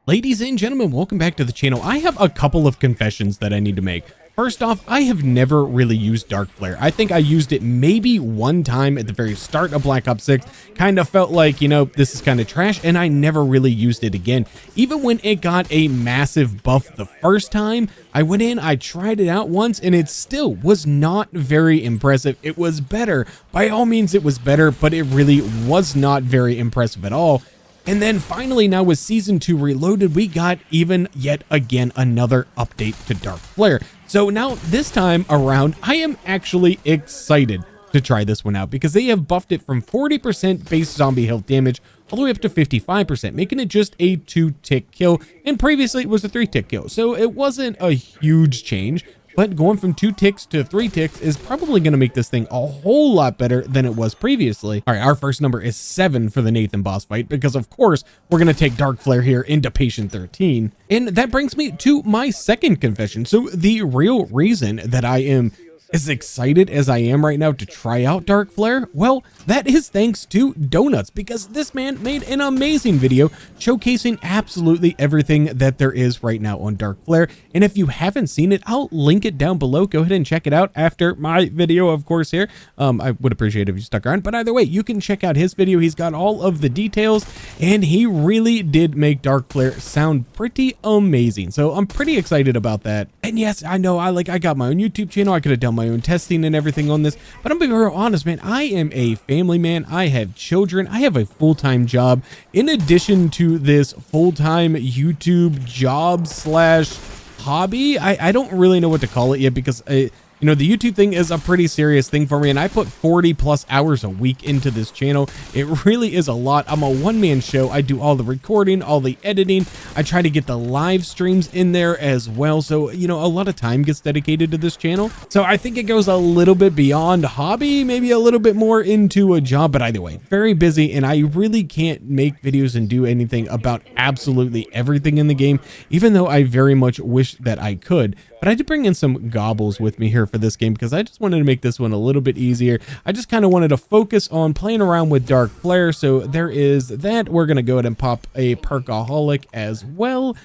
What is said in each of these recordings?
Ladies and gentlemen, welcome back to the channel. I have a couple of confessions that I need to make. First off, I have never really used Dark Flare. I think I used it maybe one time at the very start of Black Ops 6. Kind of felt like, this is kind of trash, and I never really used it again. Even when it got a massive buff the first time, I went in, I tried it out once, and it still was not very impressive. It was better. By all means, it was better, but it really was not very impressive at all. And then finally, now with Season 2 Reloaded, we got yet again another update to Dark Flare. So now this time around, I am actually excited to try this one out because they have buffed it from 40% base zombie health damage all the way up to 55%, making it just a 2-tick kill. And previously it was a 3-tick kill. So it wasn't a huge change. But going from 2 ticks to 3 ticks is probably going to make this thing a whole lot better than it was previously. All right, our first number is 7 for the Nathan boss fight, because of course we're going to take Dark Flare here into Patient 13. And that brings me to my second confession. So the real reason that I am as excited as I am right now to try out Dark Flare, well, that is thanks to Donuts, because this man made an amazing video showcasing absolutely everything that there is right now on Dark Flare. And if you haven't seen it, I'll link it down below. Go ahead and check it out after my video, of course, here. I would appreciate it if you stuck around, but either way, you can check out his video. He's got all of the details, and he really did make Dark Flare sound pretty amazing. So I'm pretty excited about that. And yes, I know I got my own YouTube channel. I could have done my own testing and everything on this, but I'm being real honest, man. I am a family man. I have children. I have a full-time job in addition to this full-time YouTube job slash hobby. I don't really know what to call it yet, because the YouTube thing is a pretty serious thing for me, and I put 40 plus hours a week into this channel. It really is a lot. I'm a one-man show. I do all the recording, all the editing. I try to get the live streams in there as well. So, a lot of time gets dedicated to this channel. So I think it goes a little bit beyond hobby, maybe a little bit more into a job, but either way, very busy, and I really can't make videos and do anything about absolutely everything in the game, even though I very much wish that I could. But I did bring in some gobbles with me here for this game because I just wanted to make this one a little bit easier. I just kind of wanted to focus on playing around with Dark Flare. So there is that. We're going to go ahead and pop a Perkaholic as well.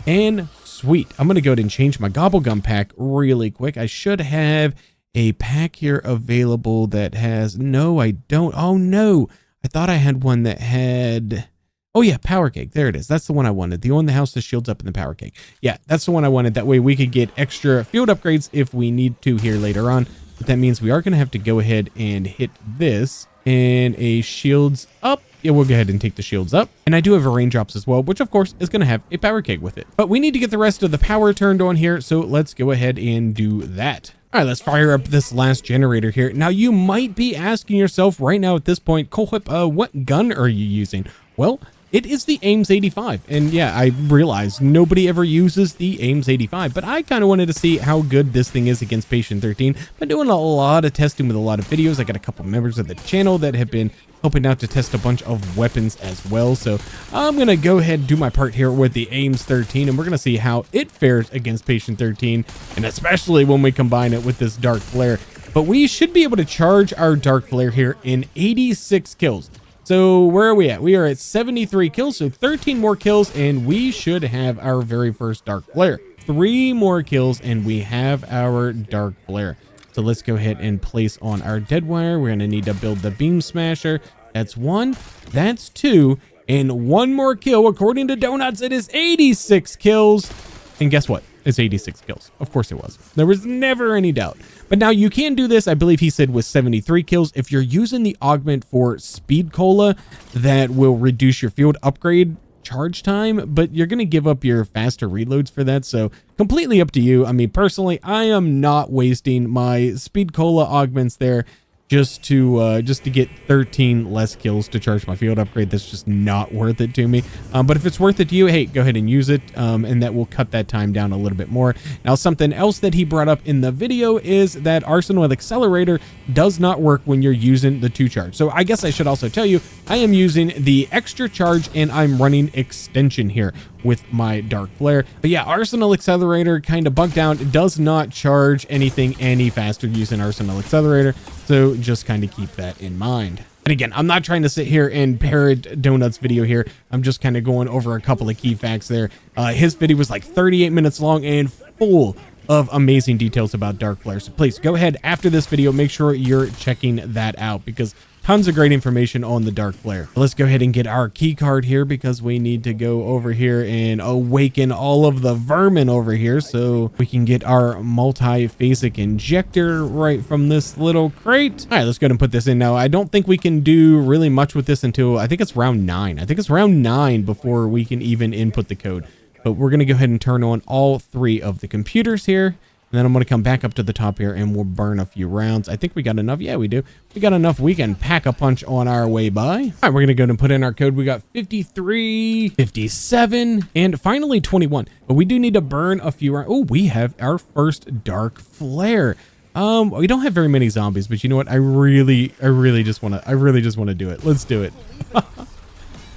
And sweet. I'm going to go ahead and change my Gobble Gum pack really quick. I should have a pack here available that has... No, I don't. Oh, no. I thought I had one that had... Oh yeah, Power Cake. There it is. That's the one I wanted. The one that house that shields up in the Power Cake. Yeah, that's the one I wanted. That way we could get extra field upgrades if we need to here later on. But that means we are going to have to go ahead and hit this and a shields up. Yeah, we'll go ahead and take the shields up. And I do have a raindrops as well, which of course is going to have a Power Cake with it. But we need to get the rest of the power turned on here. So let's go ahead and do that. All right, let's fire up this last generator here. Now you might be asking yourself right now at this point, Colewhip, what gun are you using? Well, it is the Ames 85, and yeah, I realize nobody ever uses the Ames 85, but I kind of wanted to see how good this thing is against Patient 13. Been doing a lot of testing with a lot of videos. I got a couple members of the channel that have been helping out to test a bunch of weapons as well, so I'm going to go ahead and do my part here with the Ames 13, and we're going to see how it fares against Patient 13, and especially when we combine it with this Dark Flare. But we should be able to charge our Dark Flare here in 86 kills. So where are we at? We are at 73 kills, so 13 more kills, and we should have our very first Dark Flare. 3 more kills, and we have our Dark Flare. So let's go ahead and place on our dead wire. We're going to need to build the Beam Smasher. That's 1. That's 2. And 1 more kill. According to Donuts, it is 86 kills. And guess what? It's 86 kills. Of course it was. There was never any doubt. But now you can do this, I believe he said, with 73 kills. If you're using the augment for Speed Cola, that will reduce your field upgrade charge time, but you're going to give up your faster reloads for that. So completely up to you. I mean, personally, I am not wasting my Speed Cola augments there just to get 13 less kills to charge my field upgrade. That's just not worth it to me. But if it's worth it to you, hey, go ahead and use it, and that will cut that time down a little bit more. Now, something else that he brought up in the video is that Arsenal Accelerator does not work when you're using the 2 charge. So I guess I should also tell you, I am using the extra charge, and I'm running extension here with my Dark Flare. But yeah, Arsenal Accelerator kind of bugged out. It does not charge anything any faster using Arsenal Accelerator. So just kind of keep that in mind. And again, I'm not trying to sit here and parrot Donut's video here. I'm just kind of going over a couple of key facts there. His video was like 38 minutes long and full of amazing details about Dark Flare. So please go ahead after this video, make sure you're checking that out because tons of great information on the Dark Flare. Let's go ahead and get our key card here because we need to go over here and awaken all of the vermin over here so we can get our multi-phasic injector right from this little crate. All right, let's go ahead and put this in now. I don't think we can do really much with this until I think it's round 9. I think it's round 9 before we can even input the code. But we're going to go ahead and turn on all 3 of the computers here. And then I'm going to come back up to the top here and we'll burn a few rounds. I think we got enough. Yeah, we do. We got enough. We can pack a punch on our way by. All right, we're going to go ahead and put in our code. We got 53, 57, and finally 21. But we do need to burn a few rounds. Oh, we have our first Dark Flare. We don't have very many zombies, but you know what? I really just want to do it. Let's do it.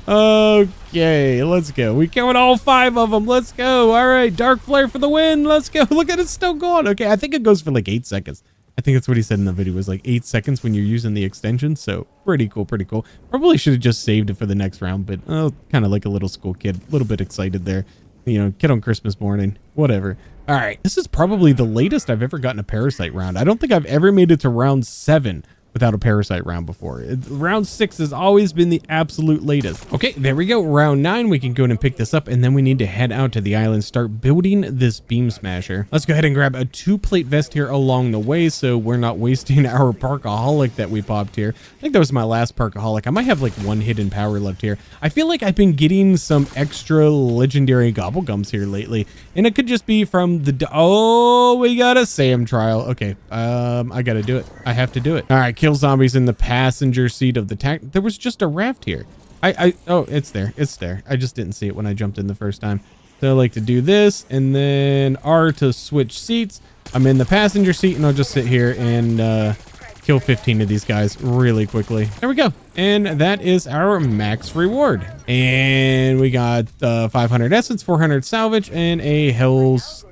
Okay, let's go. We killed all 5 of them. Let's go. All right, Dark Flare for the win. Let's go. Look at it, still going. Okay, I think it goes for like 8 seconds. I think that's what he said in the video, was like 8 seconds when you're using the extension. So pretty cool, pretty cool. Probably should have just saved it for the next round, but kind of like a little school kid, a little bit excited there. You know, kid on Christmas morning, whatever. All right, this is probably the latest I've ever gotten a parasite round. I don't think I've ever made it to round 7 without a parasite round before. Round 6 has always been the absolute latest. Okay, there we go. Round 9, we can go and pick this up, and then we need to head out to the island, start building this beam smasher. Let's go ahead and grab a 2-plate vest here along the way so we're not wasting our Parkaholic that we popped here. I think that was my last Parkaholic. I might have like 1 hidden power left here. I feel like I've been getting some extra legendary gobblegums here lately, and it could just be from the... Oh, we got a Sam trial. Okay, I gotta do it. I have to do it. All right, kill zombies in the passenger seat of the tank. There was just a raft here. Oh, it's there. It's there. I just didn't see it when I jumped in the first time. So I like to do this and then R to switch seats. I'm in the passenger seat and I'll just sit here and kill 15 of these guys really quickly. There we go. And that is our max reward. And we got 500 essence, 400 salvage, and a Hellstorm.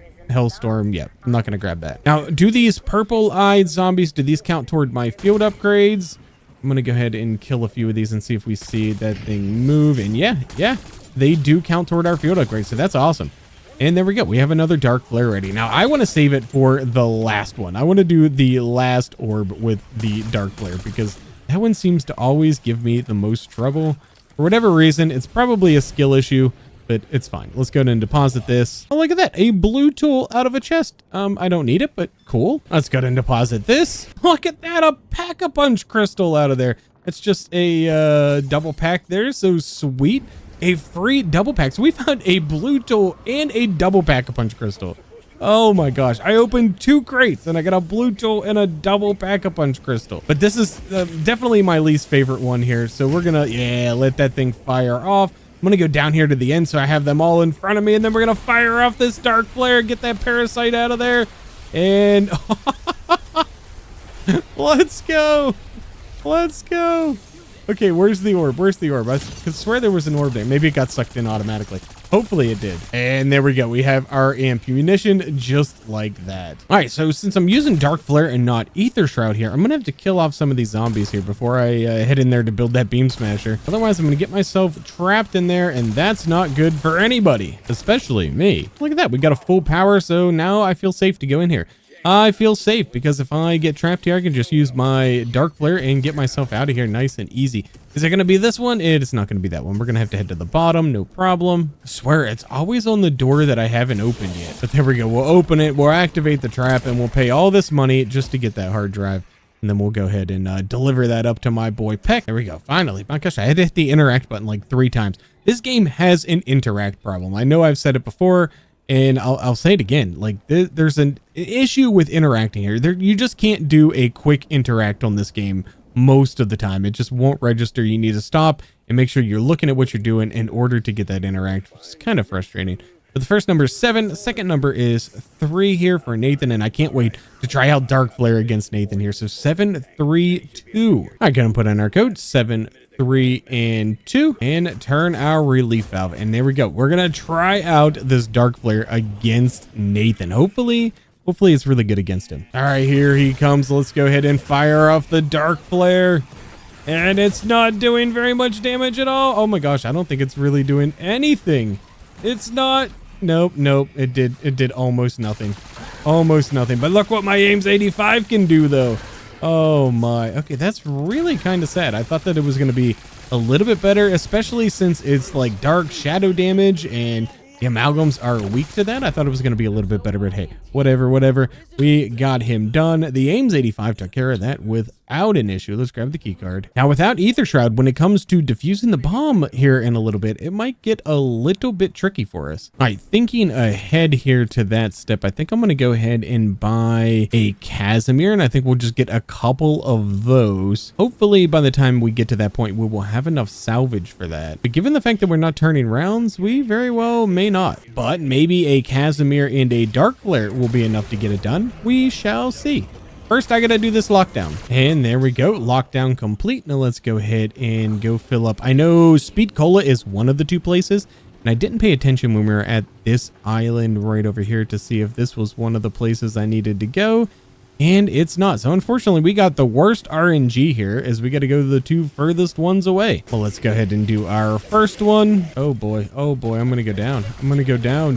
Yep, I'm not gonna grab that. Now, do these purple-eyed zombies, do these count toward my field upgrades? I'm gonna go ahead and kill a few of these and see if we see that thing move. And yeah, they do count toward our field upgrades, so that's awesome. And there we go. We have another Dark Flare ready. Now, I want to save it for the last one. I want to do the last orb with the Dark Flare because that one seems to always give me the most trouble. For whatever reason, it's probably a skill issue, but it's fine. Let's go ahead and deposit this. Oh, look at that. A blue tool out of a chest. I don't need it, but cool. Let's go ahead and deposit this. Look at that. A pack-a-punch crystal out of there. It's just a double pack there. So sweet. A free double pack. So we found a blue tool and a double pack-a-punch crystal. Oh my gosh. I opened 2 crates and I got a blue tool and a double pack-a-punch crystal. But this is definitely my least favorite one here. So we're gonna, let that thing fire off. I'm gonna go down here to the end so I have them all in front of me, and then we're gonna fire off this Dark Flare, get that parasite out of there, and let's go. Let's go. Okay, where's the orb? Where's the orb? I could swear there was an orb there. Maybe it got sucked in automatically. Hopefully it did. And there we go. We have our ammunition just like that. All right, so since I'm using Dark Flare and not Ether Shroud here, I'm going to have to kill off some of these zombies here before I head in there to build that Beam Smasher. Otherwise, I'm going to get myself trapped in there, and that's not good for anybody, especially me. Look at that. We got a full power, so now I feel safe to go in here. I feel safe because if I get trapped here, I can just use my Dark Flare and get myself out of here nice and easy. Is it going to be this one? It's not going to be that one. We're going to have to head to the bottom. No problem. I swear, it's always on the door that I haven't opened yet. But there we go. We'll open it. We'll activate the trap and we'll pay all this money just to get that hard drive. And then we'll go ahead and deliver that up to my boy Peck. There we go. Finally. My gosh, I had to hit the interact button like 3 times. This game has an interact problem. I know I've said it before. And I'll say it again, like there's an issue with interacting here. You just can't do a quick interact on this game most of the time. It just won't register. You need to stop and make sure you're looking at what you're doing in order to get that interact. It's kind of frustrating. But the first number is 7. The second number is 3 here for Nathan. And I can't wait to try out Dark Flare against Nathan here. So 732. All right, gonna put in our code 7, 3, and 2 and turn our relief valve. And there we go. We're gonna try out this Dark Flare against Nathan. Hopefully it's really good against him. All right, here he comes. Let's go ahead and fire off the Dark Flare. And it's not doing very much damage at all. Oh my gosh, I don't think it's really doing anything. It's not. Nope, nope. It did almost nothing. Almost nothing. But look what my Ames 85 can do though. Oh my. Okay, that's really kind of sad. I thought that it was going to be a little bit better, especially since it's like dark shadow damage and the amalgams are weak to that. I thought it was going to be a little bit better, but hey, whatever. We got him done. The Ames 85 took care of that without an issue. Let's grab the key card. Now, without Ether Shroud, when it comes to defusing the bomb here in a little bit, it might get a little bit tricky for us. All right, thinking ahead here to that step, I think I'm going to go ahead and buy a Casimir, and I think we'll just get a couple of those. Hopefully, by the time we get to that point, we will have enough salvage for that. But given the fact that we're not turning rounds, we very well may not. But maybe a Casimir and a Dark Flare will be enough to get it done. We shall see. First, I gotta do this lockdown. And there we go. Lockdown complete. Now let's go ahead and go fill up. I know Speed Cola is one of the two places, and I didn't pay attention when we were at this island right over here to see if this was one of the places I needed to go. And it's not. So unfortunately, we got the worst RNG here as we got to go to the two furthest ones away. Well, let's go ahead and do our first one. Oh boy. I'm going to go down.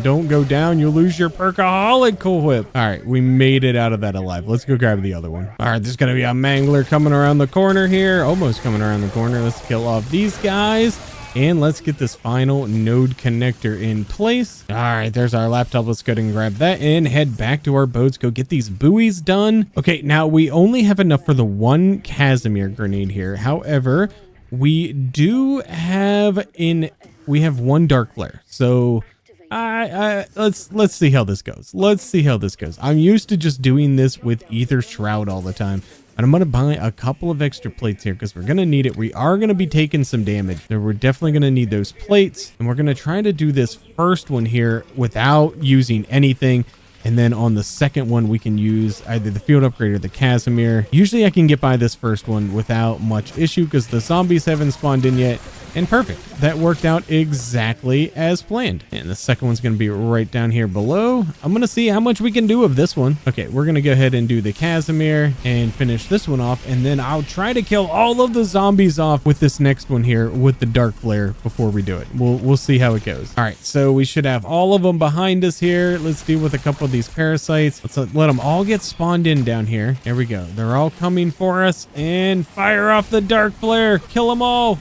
Don't go down. You'll lose your perkaholic Cool Whip. All right. We made it out of that alive. Let's go grab the other one. All right. There's going to be a mangler coming around the corner here. Almost coming around the corner. Let's kill off these guys. And let's get this final node connector in place. All right, there's our laptop. Let's go ahead and grab that and head back to our boats. Go get these buoys done. Okay, now we only have enough for the one Casimir grenade here. However, we do have one Dark Flare. So let's see how this goes. I'm used to just doing this with Ether Shroud all the time. And I'm going to buy a couple of extra plates here because we're going to need it. We are going to be taking some damage. So we're definitely going to need those plates. And we're going to try to do this first one here without using anything. And then on the second one, we can use either the field upgrade or the Casimir. Usually I can get by this first one without much issue because the zombies haven't spawned in yet. And perfect. That worked out exactly as planned. And the second one's going to be right down here below. I'm going to see how much we can do of this one. Okay, we're going to go ahead and do the Casimir and finish this one off. And then I'll try to kill all of the zombies off with this next one here with the Dark Flare before we do it. We'll see how it goes. All right, so we should have all of them behind us here. Let's deal with a couple of these parasites. Let's let them all get spawned in down here. There we go. They're all coming for us. And fire off the Dark Flare. Kill them all.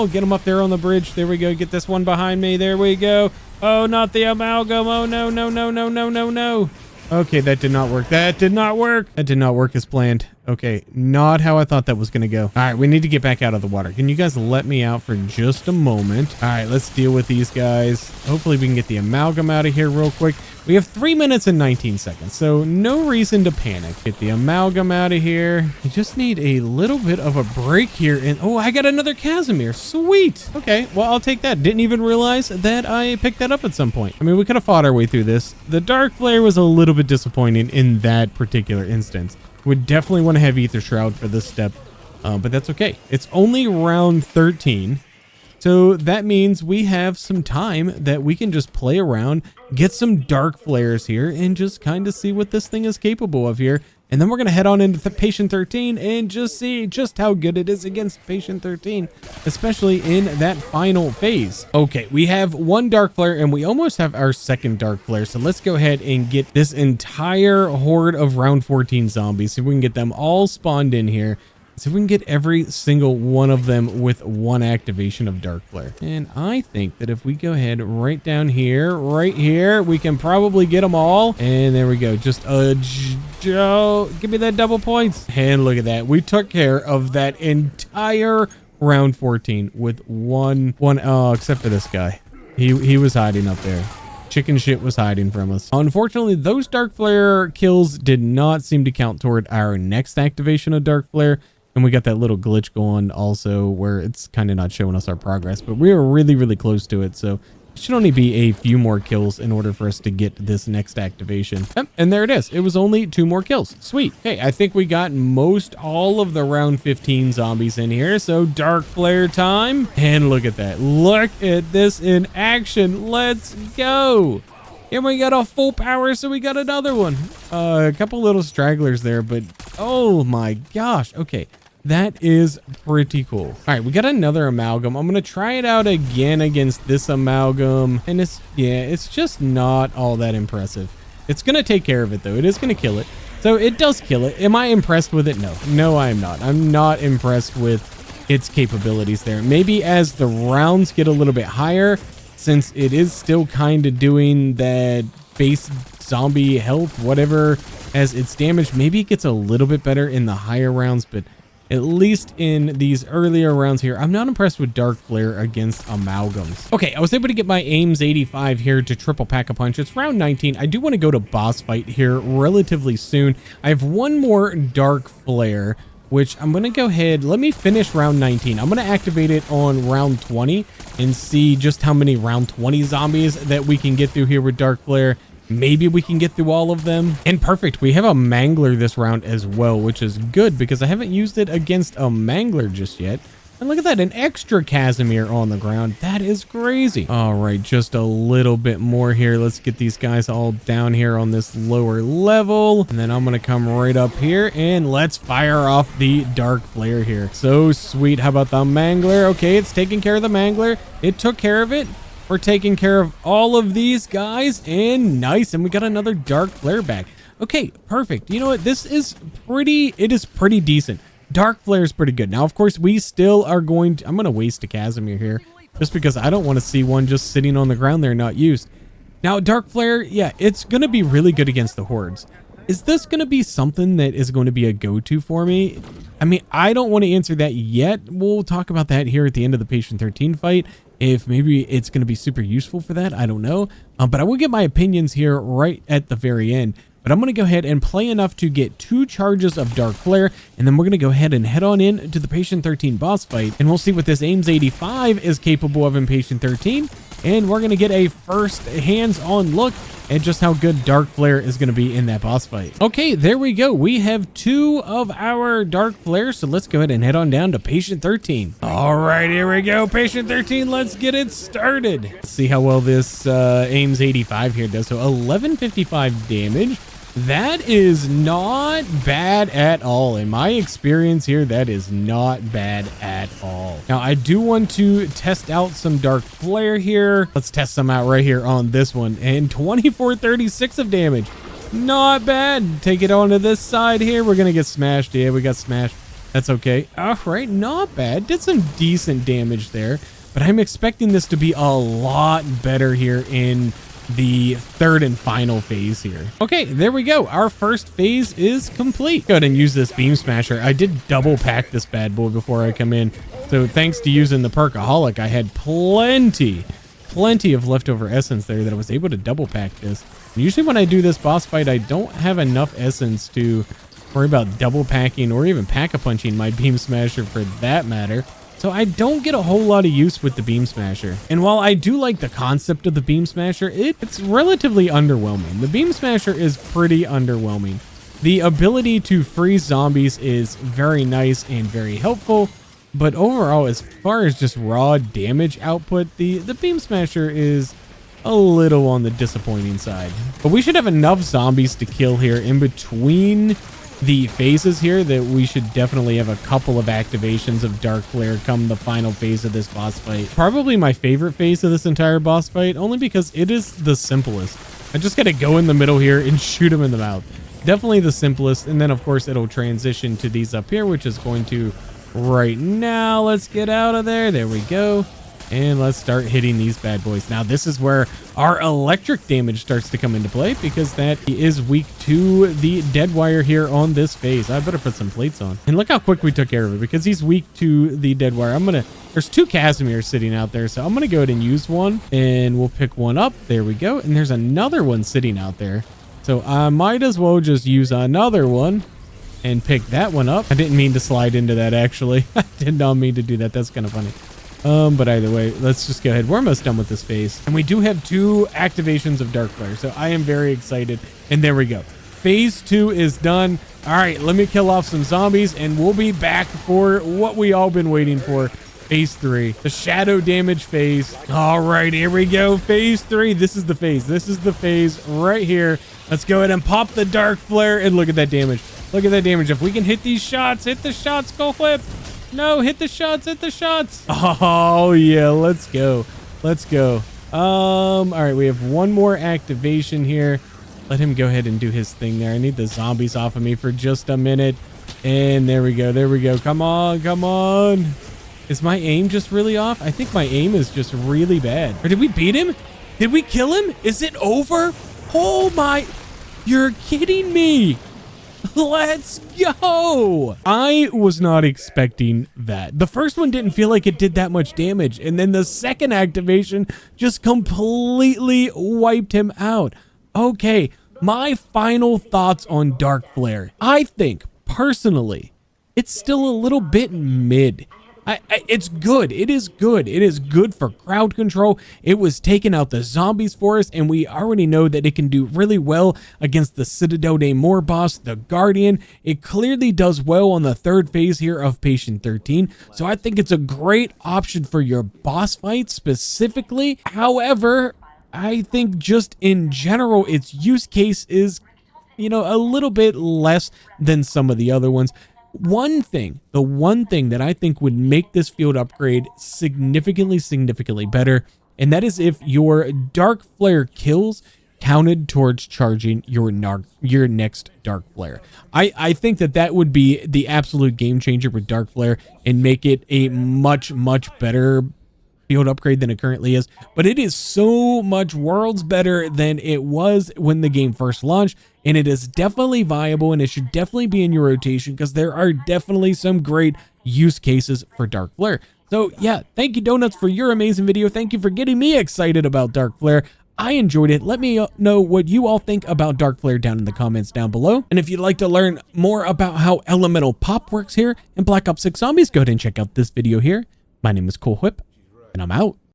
Get them up there on the bridge. There we go. Get this one behind me. There we go. Oh, not the amalgam. Oh, no. Okay, that did not work. That did not work as planned. Okay, not how I thought that was going to go. All right, we need to get back out of the water. Can you guys let me out for just a moment? All right, let's deal with these guys. Hopefully we can get the amalgam out of here real quick. We have 3 minutes and 19 seconds, so no reason to panic. Get the amalgam out of here. I just need a little bit of a break here. And oh, I got another Casimir. Sweet. Okay, well, I'll take that. Didn't even realize that I picked that up at some point. I mean, we could have fought our way through this. The Dark Flare was a little bit disappointing in that particular instance. Would definitely want to have Ether Shroud for this step, but that's okay. It's only round 13. So that means we have some time that we can just play around, get some Dark Flares here, and just kind of see what this thing is capable of here. And then we're going to head on into Patient 13 and just see just how good it is against Patient 13, especially in that final phase. Okay, we have one Dark Flare and we almost have our second Dark Flare. So let's go ahead and get this entire horde of round 14 zombies. See if we can get them all spawned in here. See if we can get every single one of them with one activation of Dark Flare. And I think that if we go ahead right down here, right here, we can probably get them all. And there we go. Just Joe, give me that double points. And look at that. We took care of that entire round 14 with one, except for this guy. He was hiding up there. Chicken shit was hiding from us. Unfortunately, those Dark Flare kills did not seem to count toward our next activation of Dark Flare. And we got that little glitch going also where it's kind of not showing us our progress, but we are really, really close to it. So it should only be a few more kills in order for us to get this next activation. Yep, and there it is. It was only 2 more kills. Sweet. Hey, I think we got all of the round 15 zombies in here. So Dark Flare time. And look at that. Look at this in action. Let's go. And we got a full power, so we got another one. A couple little stragglers there, but oh my gosh. Okay. That is pretty cool. All right, we got another amalgam. I'm going to try it out again against this amalgam. And it's just not all that impressive. It's going to take care of it, though. It is going to kill it. So it does kill it. Am I impressed with it? No. No, I am not. I'm not impressed with its capabilities there. Maybe as the rounds get a little bit higher, since it is still kind of doing that base zombie health, whatever, as its damage, maybe it gets a little bit better in the higher rounds, but at least in these earlier rounds here, I'm not impressed with Dark Flare against amalgams. Okay, I was able to get my Ames 85 here to triple pack a punch. It's round 19. I do want to go to boss fight here relatively soon. I have one more Dark Flare, which I'm going to go ahead. Let me finish round 19. I'm going to activate it on round 20 and see just how many round 20 zombies that we can get through here with Dark Flare. Maybe we can get through all of them. And perfect. We have a Mangler this round as well, which is good because I haven't used it against a Mangler just yet. And look at that, an extra Casimir on the ground. That is crazy. All right, just a little bit more here. Let's get these guys all down here on this lower level. And then I'm going to come right up here and let's fire off the Dark Flare here. So sweet. How about the Mangler? Okay, it's taking care of the Mangler. It took care of it. We're taking care of all of these guys, and nice. And we got another Dark Flare back. Okay, perfect. You know what? It is pretty decent. Dark Flare is pretty good. Now, of course, we still are going to, I'm going to waste a Casimir here just because I don't want to see one just sitting on the ground there, not used. Now, Dark Flare, yeah, it's going to be really good against the hordes. Is this going to be something that is going to be a go-to for me? I mean, I don't want to answer that yet. We'll talk about that here at the end of the Patient 13 fight. If maybe it's going to be super useful for that, I don't know. But I will get my opinions here right at the very end. But I'm going to go ahead and play enough to get 2 charges of Dark Flare, and then we're going to go ahead and head on in to the Patient 13 boss fight, and we'll see what this Ames 85 is capable of in Patient 13, and we're going to get a first hands-on look at just how good Dark Flare is going to be in that boss fight. Okay, there we go. We have 2 of our Dark Flare, so let's go ahead and head on down to Patient 13. All right, here we go. Patient 13, let's get it started. Let's see how well this Ames 85 here does. So 1155 damage. That is not bad at all. In my experience here, that is not bad at all. Now, I do want to test out some Dark Flare here. Let's test some out right here on this one. And 2436 of damage. Not bad. Take it onto this side here. We're going to get smashed. Yeah, we got smashed. That's okay. All right, not bad. Did some decent damage there. But I'm expecting this to be a lot better here in the third and final phase here. Okay, there we go. Our first phase is complete. Go ahead and use this Beam Smasher. I did double pack this bad boy before I come in. So thanks to using the Perkaholic, I had plenty of leftover essence there that I was able to double pack this. Usually when I do this boss fight, I don't have enough essence to worry about double packing or even pack-a-punching my Beam Smasher for that matter. So I don't get a whole lot of use with the Beam Smasher. And while I do like the concept of the Beam Smasher, it's relatively underwhelming. The Beam Smasher is pretty underwhelming. The ability to freeze zombies is very nice and very helpful, but overall, as far as just raw damage output, the Beam Smasher is a little on the disappointing side. But we should have enough zombies to kill here in between the phases here that we should definitely have a couple of activations of Dark Flare come the final phase of this boss fight. Probably my favorite phase of this entire boss fight, only because it is the simplest. I just gotta go in the middle here and shoot him in the mouth. Definitely the simplest, and then of course it'll transition to these up here, which is going to right now. Let's get out of there. There we go. And let's start hitting these bad boys. Now, this is where our electric damage starts to come into play because that is weak to the dead wire here on this phase. I better put some plates on. And look how quick we took care of it because he's weak to the dead wire. There's 2 Casimirs sitting out there, so I'm going to go ahead and use one and we'll pick one up. There we go. And there's another one sitting out there. So I might as well just use another one and pick that one up. I didn't mean to slide into that, actually. I did not mean to do that. That's kind of funny. But either way, let's just go ahead. We're almost done with this phase. And we do have 2 activations of Dark Flare, so I am very excited. And there we go. Phase 2 is done. All right, let me kill off some zombies, and we'll be back for what we all been waiting for. Phase 3, the shadow damage phase. All right, here we go. Phase 3. This is the phase. This is the phase right here. Let's go ahead and pop the Dark Flare, and look at that damage. Look at that damage. If we can hit these shots, hit the shots, go whip. No, hit the shots, hit the shots. Oh, yeah, let's go. Let's go. All right, we have one more activation here. Let him go ahead and do his thing there. I need the zombies off of me for just a minute. And there we go. There we go. Come on. Come on. Is my aim just really off? I think my aim is just really bad. Or did we beat him? Did we kill him? Is it over? Oh my, you're kidding me. Let's go. I was not expecting that. The first one didn't feel like it did that much damage. And then the second activation just completely wiped him out. Okay, my final thoughts on Dark Flare. I think, personally, it's still a little bit mid. It's good. It is good. It is good for crowd control. It was taking out the zombies for us, and we already know that it can do really well against the Citadel de Mor boss, the Guardian. It clearly does well on the third phase here of Patient 13, so I think it's a great option for your boss fight specifically. However, I think just in general, its use case is, you know, a little bit less than some of the other ones. The one thing that I think would make this field upgrade significantly better, and that is if your Dark Flare kills counted towards charging your next Dark Flare. I think that would be the absolute game changer with Dark Flare and make it a much better field upgrade than it currently is. But it is so much worlds better than it was when the game first launched, and it is definitely viable, and it should definitely be in your rotation because there are definitely some great use cases for Dark Flare. So yeah, thank you Donuts for your amazing video. Thank you for getting me excited about Dark Flare. I enjoyed it. Let me know what you all think about Dark Flare down in the comments down below. And if you'd like to learn more about how elemental pop works here in Black Ops 6 Zombies, go ahead and check out this video here. My name is Cool Whip, and I'm out.